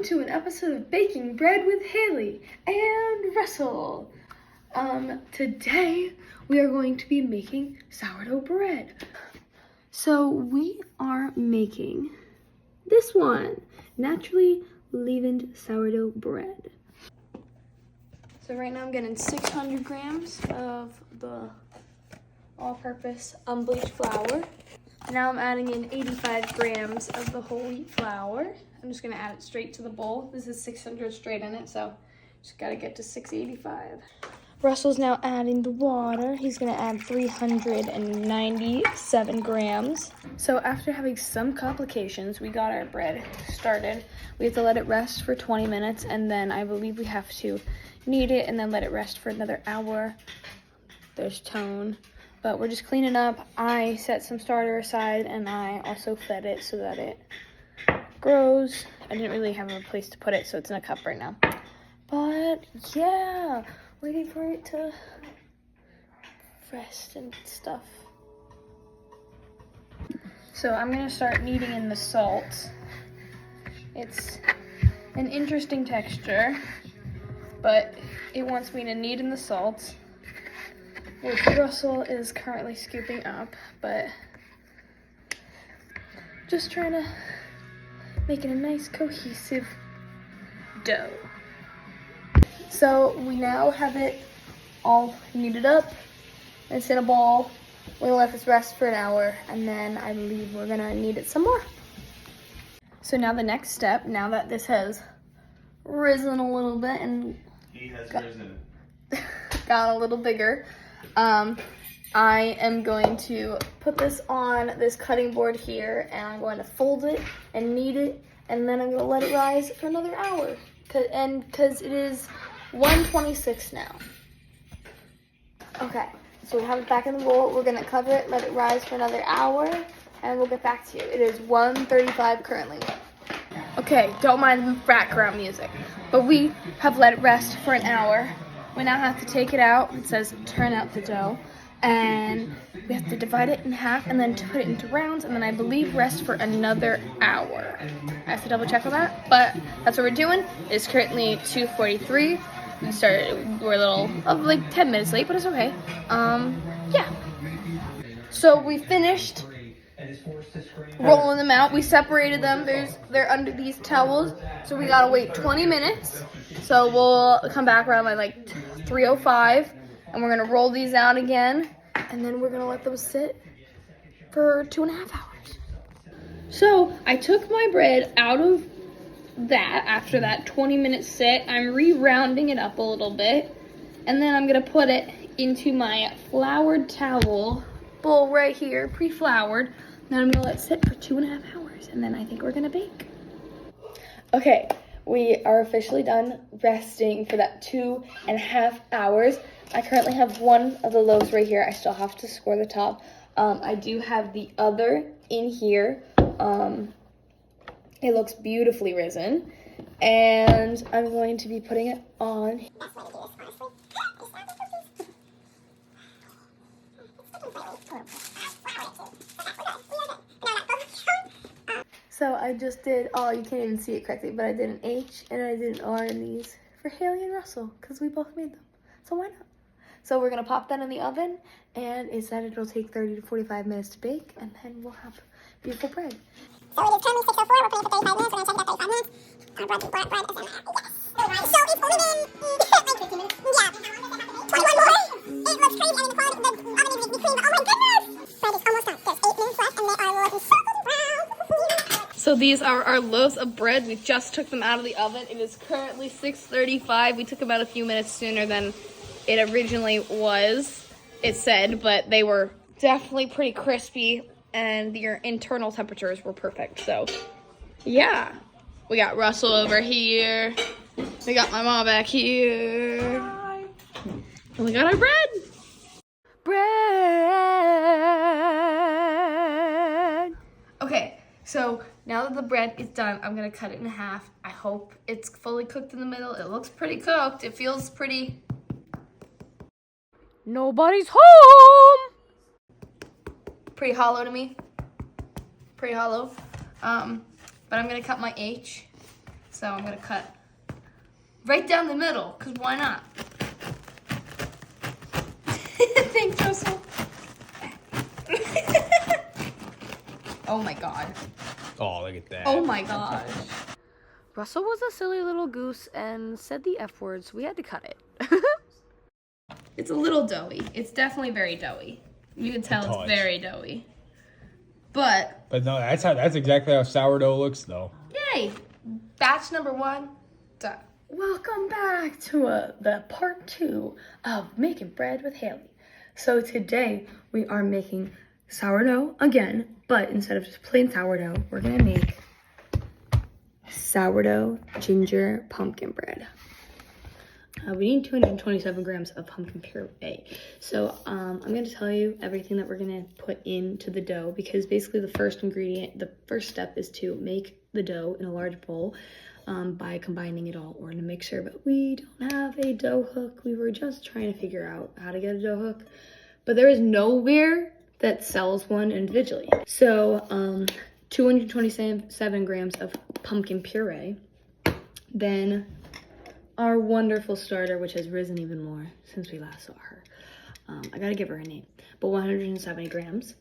welcome to an episode of Baking Bread with Haley and Russell. Today we are going to be making sourdough bread. So we are making this one, naturally leavened sourdough bread. So right now I'm getting 600 grams of the all-purpose unbleached flour. Now I'm adding in 85 grams of the whole wheat flour. I'm just gonna add it straight to the bowl. This is 600 straight in it, so just gotta get to 685. Russell's now adding the water. He's gonna add 397 grams. So after having some complications, we got our bread started. We have to let it rest for 20 minutes, and then I believe we have to knead it and then let it rest for another hour. There's tone. But we're just cleaning up. I set some starter aside, and I also fed it so that it grows. I didn't really have a place to put it, so it's in a cup right now. But yeah, waiting for it to rest and stuff. So I'm gonna start kneading in the salt. It's an interesting texture, but it wants me to knead in the salt, which Russell is currently scooping up, but just trying to make it a nice cohesive dough. So we now have it all kneaded up. It's in a ball. We're gonna let this rest for an hour, and then I believe we're gonna knead it some more. So now the next step, now that this has risen a little bit and got a little bigger, I am going to put this on this cutting board here, and I'm going to fold it and knead it, and then I'm going to let it rise for another hour, because it is 1:26 now. Okay, so we have it back in the bowl. We're going to cover it, let it rise for another hour, and we'll get back to you. It is 1:35 currently. Okay, don't mind the background music, but we have let it rest for an hour. We now have to take it out. It says turn out the dough, and we have to divide it in half and then to put it into rounds, and then I believe rest for another hour. I have to double check on that, but that's what we're doing. It's currently 2:43. We're a little like 10 minutes late, but it's okay. Yeah. So we finished rolling them out. We separated them. They're under these towels, so we gotta wait 20 minutes. So we'll come back around like 3:05, and we're gonna roll these out again, and then we're gonna let them sit for 2.5 hours. So I took my bread out of that after that 20-minute sit. I'm re-rounding it up a little bit, and then I'm gonna put it into my floured towel bowl right here, pre-floured. Then I'm gonna let it sit for 2.5 hours, and then I think we're gonna bake. Okay, we are officially done resting for that 2.5 hours. I currently have one of the loaves right here. I still have to score the top. I do have the other in here. It looks beautifully risen, and I'm going to be putting it on. So I just did, you can't even see it correctly, but I did an H and I did an R in these for Haley and Russell, because we both made them. So why not? So we're going to pop that in the oven, and it said it'll take 30 to 45 minutes to bake, and then we'll have beautiful bread. So it is currently 6:04, we're putting it for 35 minutes, we're going to check it out 35 minutes. Our bread is in there, yes. So it's only been, like 15 minutes? Yeah. 21 more? It looks crazy, I mean, the oven is making me cream, but oh my goodness! Bread is almost done. There's 8 minutes left, and they are looking so golden brown. So these are our loaves of bread. We just took them out of the oven. It is currently 6:35. We took them out a few minutes sooner than it originally was, it said, but they were definitely pretty crispy, and your internal temperatures were perfect. So yeah, we got Russell over here, we got my mom back here. Hi. And we got our bread. Okay, so now that the bread is done, I'm gonna cut it in half. I hope it's fully cooked in the middle. It looks pretty cooked. It feels pretty. Nobody's home. Pretty hollow to me. Pretty hollow. But I'm gonna cut my H. So I'm gonna cut right down the middle, because why not? Thanks, Russell. Oh my god. Oh, look at that. Oh my gosh. Russell was a silly little goose and said the F word, so we had to cut it. It's a little doughy. It's definitely very doughy. You can tell it's very doughy. But no, that's exactly how sourdough looks, though. Yay! Batch number 1 done. Welcome back to the part 2 of making bread with Haley. So today we are making sourdough again, but instead of just plain sourdough, we're gonna make sourdough ginger pumpkin bread. We need 227 grams of pumpkin puree. So I'm going to tell you everything that we're going to put into the dough, because basically the first step is to make the dough in a large bowl by combining it all or in a mixer. But we don't have a dough hook. We were just trying to figure out how to get a dough hook, but there is nowhere that sells one individually. So 227 grams of pumpkin puree, then our wonderful starter, which has risen even more since we last saw her. I gotta give her a name. But 170 grams.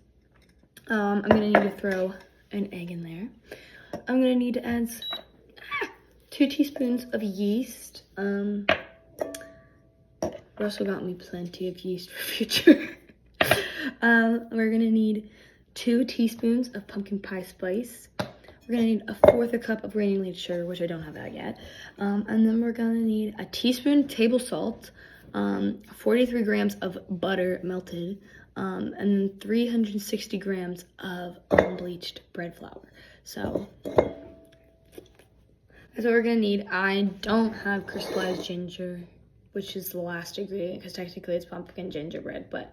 I'm gonna need to throw an egg in there. I'm gonna need to add 2 teaspoons of yeast. Russell got me plenty of yeast for future. We're gonna need 2 teaspoons of pumpkin pie spice. We're gonna need a 1/4 cup of granulated sugar, which I don't have that yet. And then we're gonna need a teaspoon table salt, 43 grams of butter melted, and then 360 grams of unbleached bread flour. So that's what we're gonna need. I don't have crystallized ginger, which is the last ingredient, because technically it's pumpkin gingerbread, but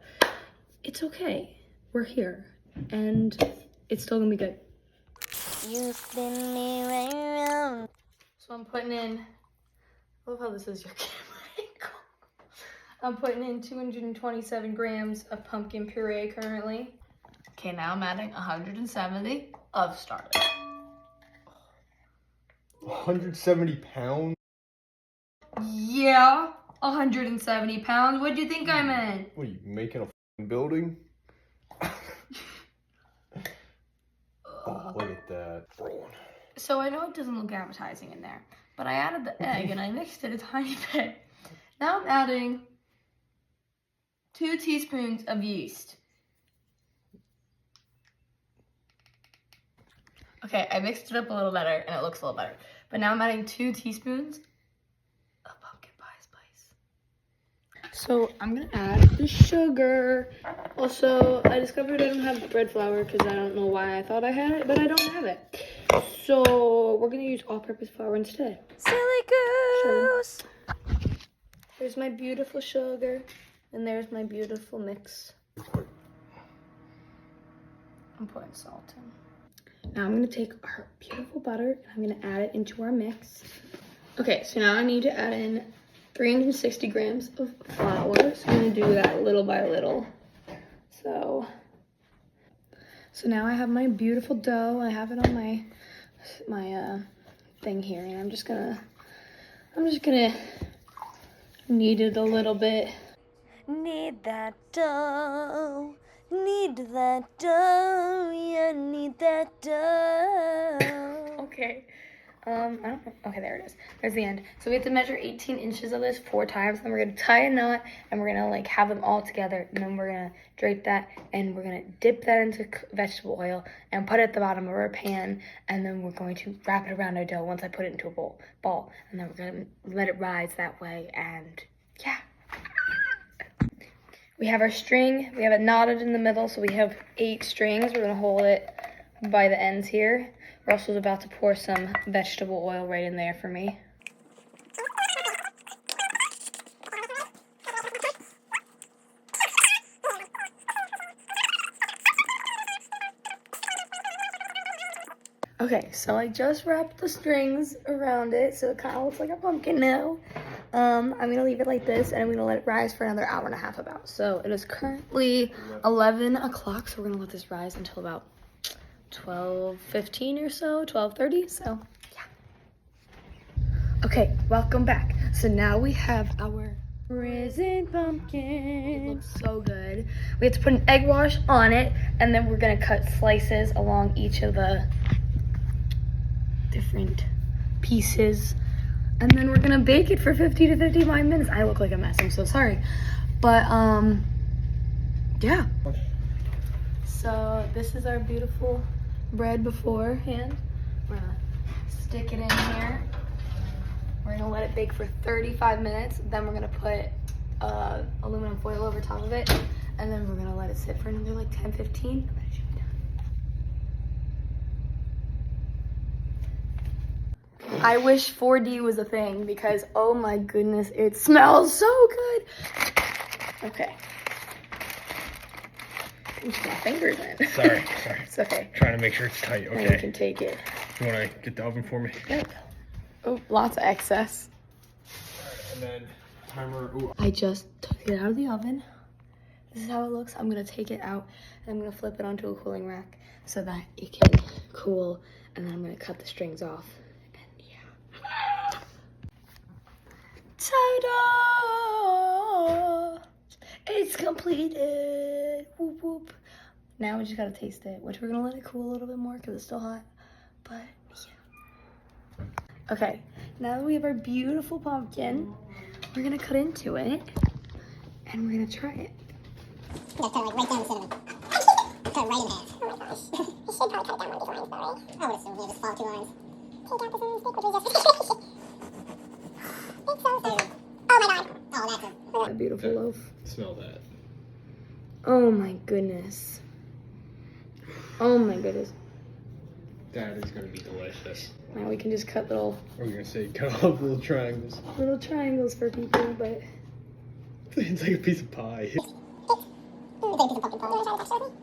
it's okay. We're here, and it's still gonna be good. You spin me right around. So I'm putting in, I love how this is your camera angle. I'm putting in 227 grams of pumpkin puree currently. Okay, now I'm adding 170 of starter. 170 pounds? Yeah, 170 pounds. What do you think I meant? What, are you making a f***ing building? Oh, look at that. So I know it doesn't look appetizing in there, but I added the egg and I mixed it a tiny bit. Now I'm adding 2 teaspoons of yeast. Okay, I mixed it up a little better and it looks a little better. But now I'm adding 2 teaspoons of pumpkin pie spice. So I'm gonna add the sugar. Also, I discovered I don't have bread flour because I don't know why I thought I had it, but I don't have it. So we're gonna use all-purpose flour instead. Silly goose! There's my beautiful sugar, and there's my beautiful mix. I'm putting salt in. Now I'm gonna take our beautiful butter and I'm gonna add it into our mix. Okay, so now I need to add in 360 grams of flour. So I'm gonna do that little by little. So now I have my beautiful dough. I have it on my thing here, and I'm just gonna knead it a little bit. Knead that dough, knead that dough, yeah, knead that dough. Okay. I don't know. Okay, there it is. There's the end. So we have to measure 18 inches of this 4 times. Then we're going to tie a knot, and we're going to, like, have them all together. And then we're going to drape that, and we're going to dip that into vegetable oil and put it at the bottom of our pan. And then we're going to wrap it around our dough once I put it into a ball. And then we're going to let it rise that way. And, yeah. We have our string. We have it knotted in the middle, so we have 8 strings. We're going to hold it by the ends here. Russell's about to pour some vegetable oil right in there for me. Okay, so I just wrapped the strings around it, so it kind of looks like a pumpkin now. I'm going to leave it like this, and I'm going to let it rise for another hour and a half about. So it is currently 11 o'clock, so we're going to let this rise until about 12:15 or so, 12:30, so yeah. Okay, welcome back. So now we have our risen pumpkin. It looks so good. We have to put an egg wash on it, and then we're gonna cut slices along each of the different pieces. And then we're gonna bake it for 50 to 55 minutes. I look like a mess, I'm so sorry. But yeah. So this is our beautiful bread beforehand. We're gonna stick it in here. We're gonna let it bake for 35 minutes. Then we're gonna put aluminum foil over top of it. And then we're gonna let it sit for another like 10, 15. I wish 4D was a thing because, oh my goodness, it smells so good. Okay. Ooh, my fingers in. Sorry. It's okay. Trying to make sure it's tight. Now you can take it. You want to get the oven for me? Yep. Oh, lots of excess. And then timer. Ooh. I just took it out of the oven. This is how it looks. I'm gonna take it out and I'm gonna flip it onto a cooling rack so that it can cool. And then I'm gonna cut the strings off. Ta-da! It's completed. Whoop whoop. Now we just gotta taste it, which we're gonna let it cool a little bit more because it's still hot. But yeah. Okay, now that we have our beautiful pumpkin, we're gonna cut into it and we're gonna try it. Cut like right down the cinnamon. Cut right in half. Oh my gosh. You should probably cut down one of these lines though, right? I would assume, yeah, just follow 2 lines. Take out the cinnamon stick, which we just... It's so good. Oh my god. Oh, that's A beautiful loaf. Smell that. Oh my goodness. Oh my goodness. That is gonna be delicious. Now we can just cut What were you gonna say? Cut off little triangles. little triangles for people, but It's like a piece of pie. It's like a piece of pumpkin pie. You want to try the texture with me?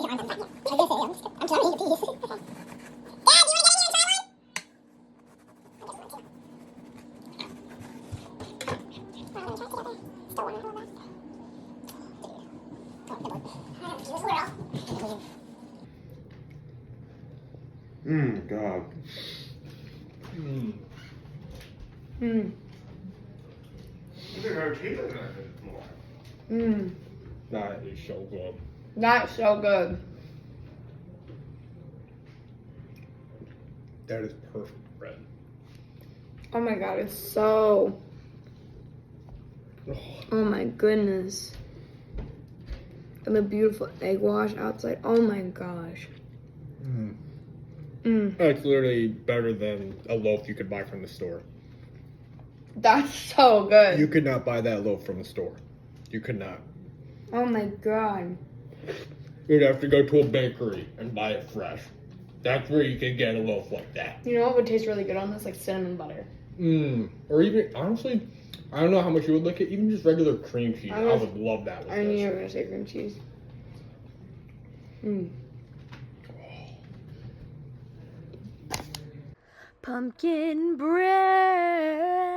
I taste it. These arms on top. I'm trying to eat a piece. Okay. Dad, do you want to get in here and try one? God. That is so good. That's so good. That is perfect bread. Oh my god, it's so... Oh my goodness. And the beautiful egg wash outside. Oh my gosh. It's literally better than a loaf you could buy from the store. That's so good. You could not buy that loaf from the store. You could not. Oh my god. You'd have to go to a bakery and buy it fresh. That's where you can get a loaf like that. You know what would taste really good on this? Like cinnamon butter. Or even, honestly, I don't know how much you would like it. Even just regular cream cheese. I would love that with I knew this. you were going to say cream cheese. Pumpkin bread.